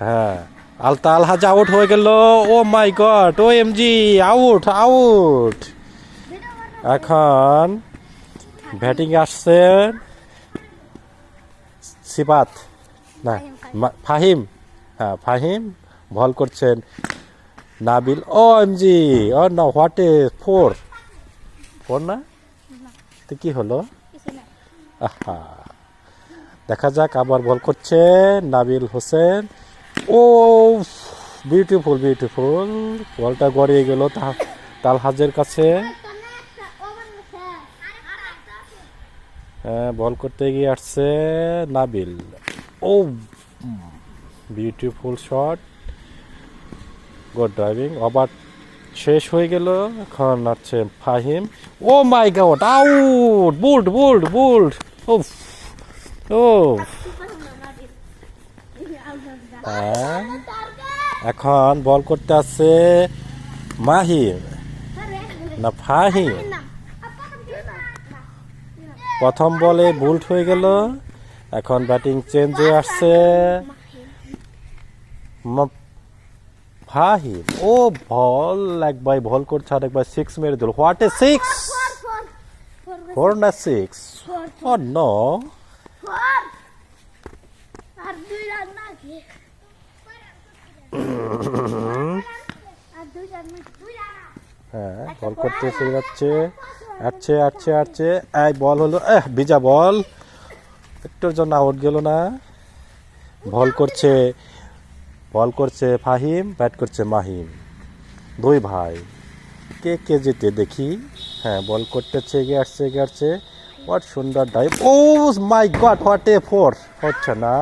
হ্যাঁ, আলহাজ আউট হয়ে গেল। ও my god, O M G, out out. এখন ব্যাটিং আসছে সিবাত, না ফাহিম। হ্যাঁ ফাহিম বল করছেন। নাবিল, ও এম জি, ও না, হোয়াট এ ফোর, ফোর না তো কি হলো? আহা, দেখা যাক, আবার বল করছে নাবিল হোসেন। ও বিউটিফুল বিউটিফুল, বলটা গড়িয়ে গেল তালহাজের কাছে। হ্যাঁ, বল করতে গিয়ে আসছে Nabil. Oh beautiful shot, good driving. Over শেষ হয়ে গেল। এখন আসছে Fahim. Oh my god, out, bowled bowled bowled. Oh oh হ্যাঁ, এখন বল করতে আসছে মাহিম না ফাহিম। প্রথম বলে বুল্ড হয়ে গেল। এখন ব্যাটিং চেঞ্জ হয়ে আসছে ফাহিম। ও বল, একবার বল করছে আর একবার সিক্স মেরে দিল। হোয়াট এ সিক্স, ফোর না সিক্স? ও নো, হ্যাঁ, বল করতে এসে যাচ্ছে, আসছে আসছে আসছে। এই বল হলো, বিজা বল, একটুর জন্য আউট গেল না। বল করছে ফাহিম, ব্যাট করছে মাহিম, দুই ভাই। কে কে যেতে দেখি। হ্যাঁ, বল করতেছে, এগিয়ে আসছে এগিয়ে আসছে। হোয়াট সুন্দর dive, oh my god, what a four, হচ্ছে না।